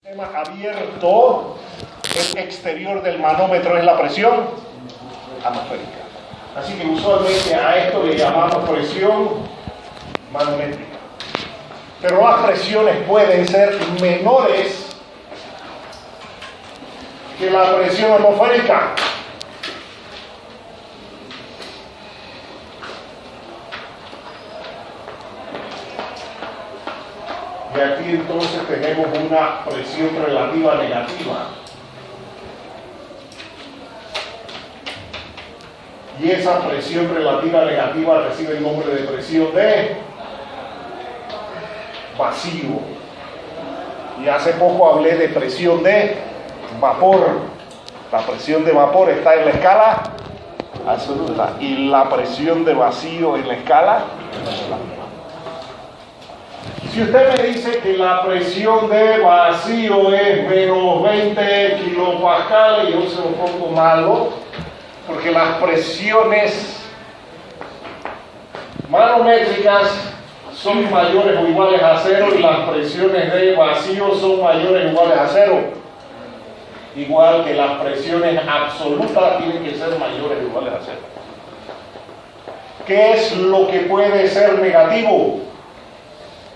Sistema abierto, el exterior del manómetro es la presión atmosférica. Así que usualmente a esto le llamamos presión manométrica. Pero las presiones pueden ser menores que la presión atmosférica. Y aquí entonces tenemos una presión relativa negativa. Y esa presión relativa negativa recibe el nombre de presión de vacío. Y hace poco hablé de presión de vapor. La presión de vapor está en la escala absoluta y la presión de vacío en la escala relativa. Si usted me dice que la presión de vacío es menos 20 kilopascales, yo se lo pongo malo, porque las presiones manométricas son mayores o iguales a 0 y las presiones de vacío son mayores o iguales a 0. Igual que las presiones absolutas tienen que ser mayores o iguales a 0. ¿Qué es lo que puede ser negativo?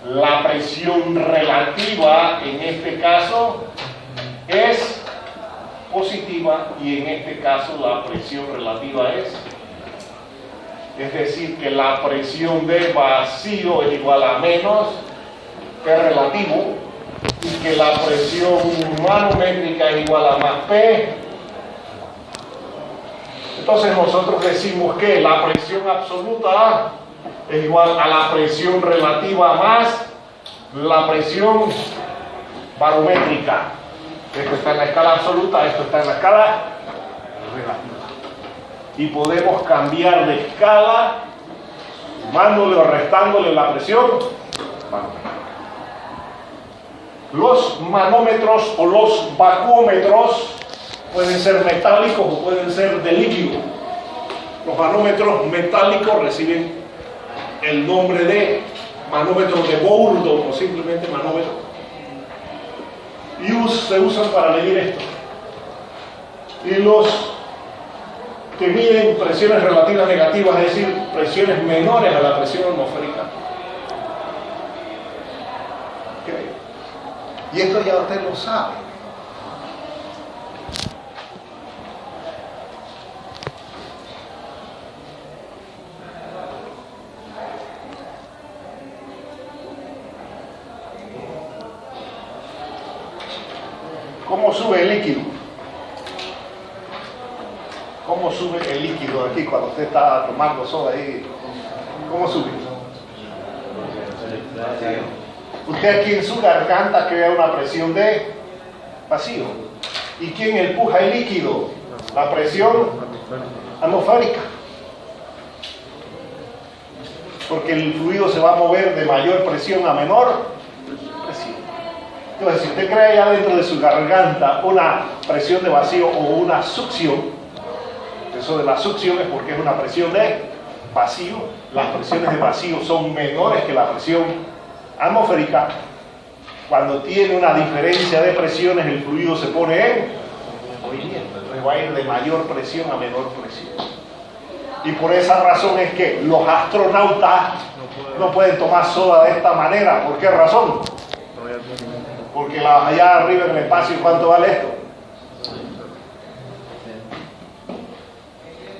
La presión relativa en este caso es positiva y en este caso la presión relativa es decir que la presión de vacío es igual a menos P relativo y que la presión manométrica es igual a más P. Entonces nosotros decimos que la presión absoluta es igual a la presión relativa más la presión barométrica. Esto está en la escala absoluta, esto está en la escala relativa. Y podemos cambiar de escala sumándole o restándole la presión barométrica. Los manómetros o los vacuómetros pueden ser metálicos o pueden ser de líquido. Los manómetros metálicos reciben el nombre de manómetro de Bourdon o simplemente manómetro y se usan para medir esto. Y los que miden presiones relativas negativas, es decir, presiones menores a la presión atmosférica. Okay. Y esto ya usted lo sabe. ¿Cómo sube el líquido? ¿Cómo sube el líquido aquí cuando usted está tomando soda ahí? ¿Cómo sube? Usted aquí en su garganta crea una presión de vacío. ¿Y quién empuja el líquido? La presión atmosférica. Porque el fluido se va a mover de mayor presión a menor presión. Entonces, si usted crea ya dentro de su garganta una presión de vacío o una succión, eso de la succión es porque es una presión de vacío, las presiones de vacío son menores que la presión atmosférica. Cuando tiene una diferencia de presiones, el fluido se pone en movimiento, entonces va a ir de mayor presión a menor presión. Y por esa razón es que los astronautas no pueden tomar soda de esta manera. ¿Por qué razón? Porque allá arriba en el espacio, ¿cuánto vale esto?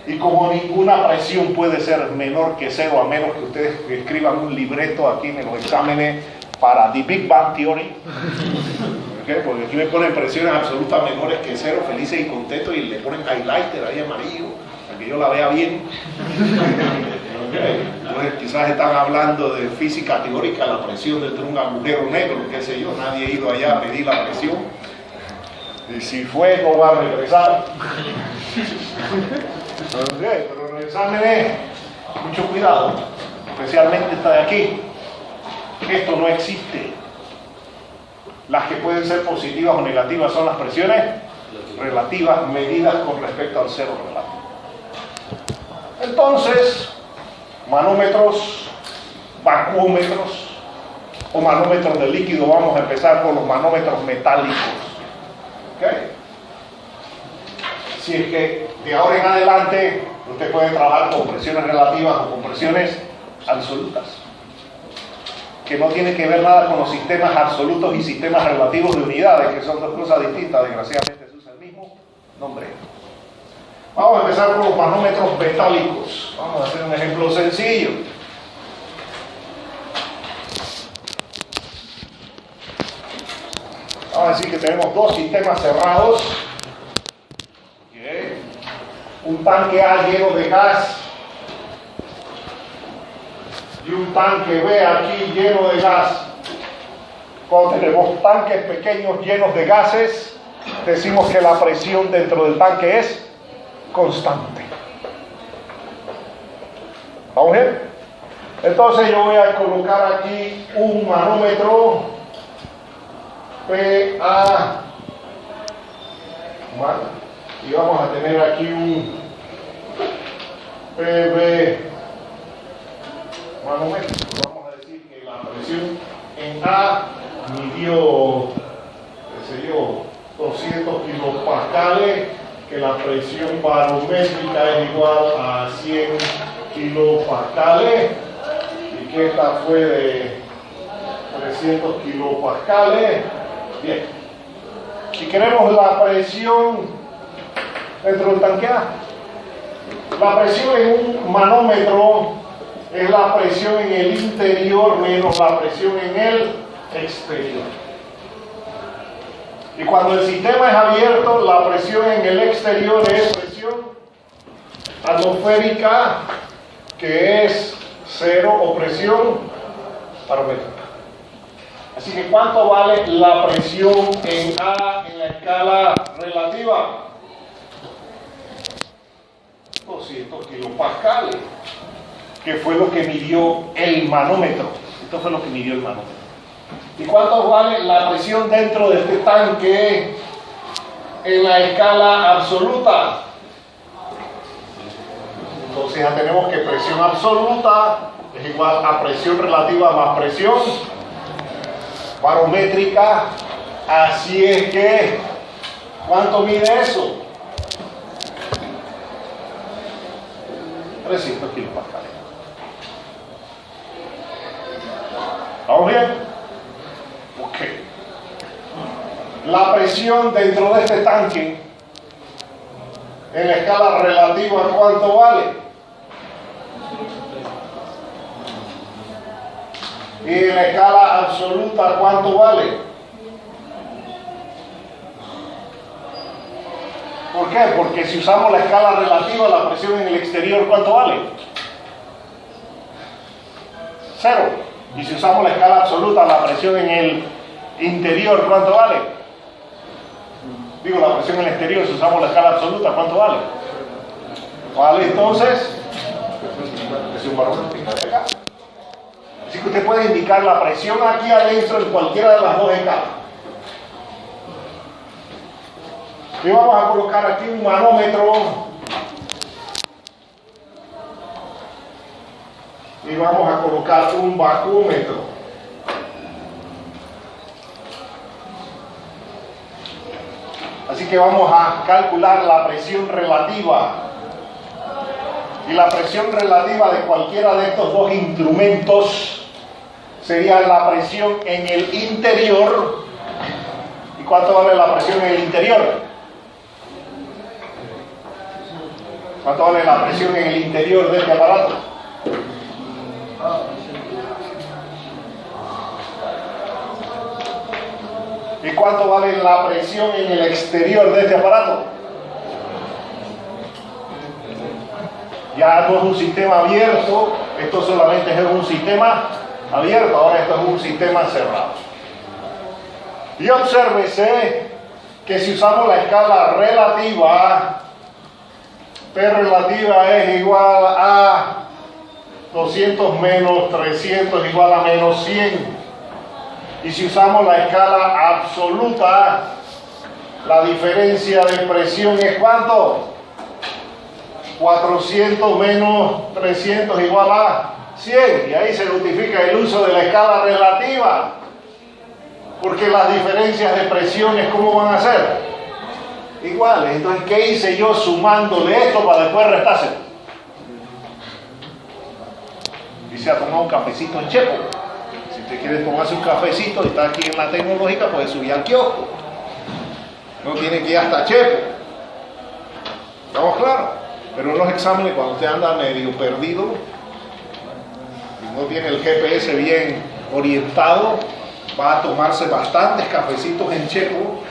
Y como ninguna presión puede ser menor que 0, a menos que ustedes escriban un libreto aquí en los exámenes para The Big Bang Theory, ¿okay? Porque aquí le ponen presiones absolutas menores que 0, felices y contentos, y le ponen highlighter ahí amarillo, para que yo la vea bien. Okay. Entonces quizás están hablando de física teórica, la presión dentro de un agujero negro, qué sé yo, nadie ha ido allá a medir la presión. Y si fue, no va a regresar. Okay, pero en los exámenes, mucho cuidado, especialmente esta de aquí. Esto no existe. Las que pueden ser positivas o negativas son las presiones relativas medidas con respecto al cero relativo. Entonces, manómetros, vacuómetros o manómetros de líquido, vamos a empezar con los manómetros metálicos. ¿Okay? Si es que de ahora en adelante usted puede trabajar con presiones relativas o con presiones absolutas, que no tiene que ver nada con los sistemas absolutos y sistemas relativos de unidades, que son dos cosas distintas. Desgraciadamente se usa el mismo nombre. Vamos a empezar con los manómetros metálicos. Vamos a hacer un ejemplo sencillo. Vamos a decir que tenemos dos sistemas cerrados. Okay. Un tanque A lleno de gas y un tanque B aquí lleno de gas. Cuando tenemos tanques pequeños llenos de gases, decimos que la presión dentro del tanque es constante. ¿Vamos bien? Entonces yo voy a colocar aquí un manómetro PA, y vamos a tener aquí un PB manómetro. Vamos a decir que la presión en A midió, qué sé yo, 200 kilopascales, que la presión barométrica es igual a 100 kilopascales y que esta fue de 300 kilopascales. Bien, si queremos la presión dentro del tanque A, la presión en un manómetro es la presión en el interior menos la presión en el exterior. Y cuando el sistema es abierto, la presión en el exterior es presión atmosférica, que es 0, o presión barométrica. Así que ¿cuánto vale la presión en A en la escala relativa? 200 kilopascales, que fue lo que midió el manómetro. Esto fue lo que midió el manómetro. ¿Y cuánto vale la presión dentro de este tanque en la escala absoluta? Entonces ya tenemos que presión absoluta es igual a presión relativa más presión barométrica. Así es que, ¿cuánto mide eso? 300 kilopascales. ¿Vamos bien? Ok. La presión dentro de este tanque en la escala relativa, ¿cuánto vale? Y en la escala absoluta, ¿cuánto vale? ¿Por qué? Porque si usamos la escala relativa, la presión en el exterior, ¿cuánto vale? 0. Y si usamos la escala absoluta, la presión en el interior, ¿cuánto vale? Digo, la presión en el exterior, si usamos la escala absoluta, ¿cuánto vale? Vale, entonces, presión barométrica de acá. Así que usted puede indicar la presión aquí adentro en cualquiera de las dos escalas. Y vamos a colocar aquí un manómetro y vamos a colocar un bacúmetro. Así que vamos a calcular la presión relativa. Y la presión relativa de cualquiera de estos dos instrumentos sería la presión en el interior. ¿Y cuánto vale la presión en el interior? ¿Cuánto vale la presión en el interior de este aparato? ¿Y cuánto vale la presión en el exterior de este aparato? Ya no es un sistema abierto, esto solamente es un sistema abierto, ahora esto es un sistema cerrado. Y obsérvese que si usamos la escala relativa, P relativa es igual a 200 menos 300 igual a menos 100. Y si usamos la escala absoluta, la diferencia de presión es ¿cuánto? 400 menos 300 igual a 100. Y ahí se justifica el uso de la escala relativa. Porque las diferencias de presiones, ¿cómo van a ser? Iguales. Entonces, ¿qué hice yo sumándole esto para después restárselo? Y se ha tomado un cafecito en Chepo. Si usted quiere tomarse un cafecito y está aquí en la tecnológica, puede subir al kiosco. No tiene que ir hasta Chepo. ¿Estamos claros? Pero en los exámenes, cuando usted anda medio perdido y no tiene el GPS bien orientado, va a tomarse bastantes cafecitos en Chepo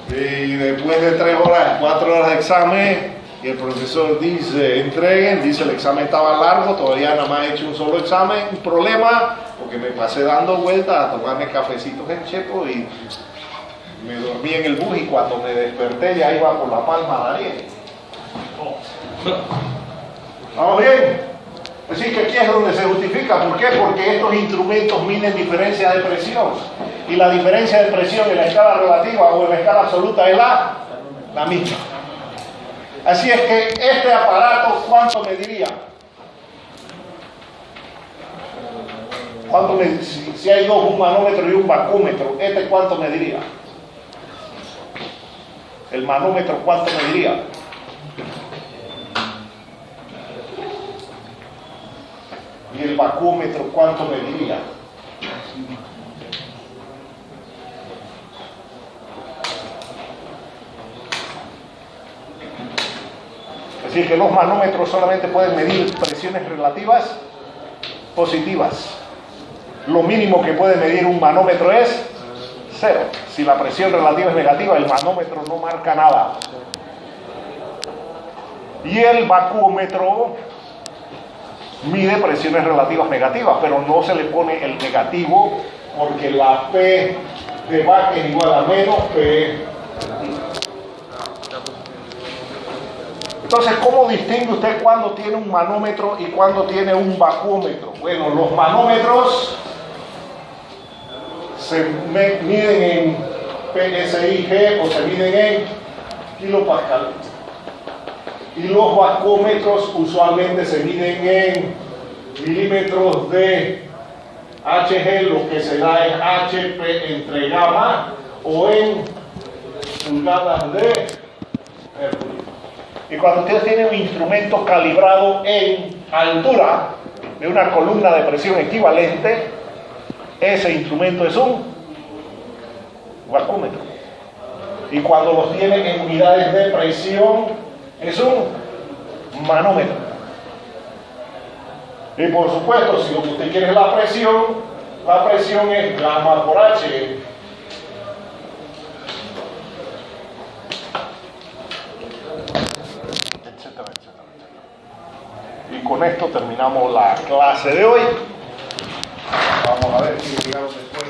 y después de 3 horas, 4 horas de examen, y el profesor dice, entreguen, dice el examen estaba largo, todavía nada más he hecho un solo examen, un problema, porque me pasé dando vueltas a tomarme cafecitos en Chepo y me dormí en el bus y cuando me desperté ya iba por la Palma de Ariel. ¿Vamos bien? Es decir, que aquí es donde se justifica. ¿Por qué? Porque estos instrumentos miden diferencias de presión. Y la diferencia de presión en la escala relativa o en la escala absoluta es la misma. Así es que este aparato, ¿cuánto mediría? ¿Cuánto si hay dos, un manómetro y un bacómetro, ¿este cuánto mediría? El manómetro, ¿cuánto mediría? Y el bacómetro, ¿cuánto mediría? Es decir, que los manómetros solamente pueden medir presiones relativas positivas. Lo mínimo que puede medir un manómetro es 0. Si la presión relativa es negativa, el manómetro no marca nada. Y el bacómetro mide presiones relativas negativas, pero no se le pone el negativo porque la P de bac es igual a menos P. Entonces, ¿cómo distingue usted cuándo tiene un manómetro y cuándo tiene un bacómetro? Bueno, los manómetros se miden en PSI/G o se miden en kilopascal. Y los bacómetros usualmente se miden en milímetros de Hg, lo que se da es HP entre gamma, o en pulgadas de mercurio. Y cuando ustedes tienen un instrumento calibrado en altura de una columna de presión equivalente, ese instrumento es un bacómetro. Y cuando los tienen en unidades de presión, es un manómetro. Y por supuesto, si lo que usted quiere es la presión es gamma por H. Etcétera. Y con esto terminamos la clase de hoy. Vamos a ver si llegaron después.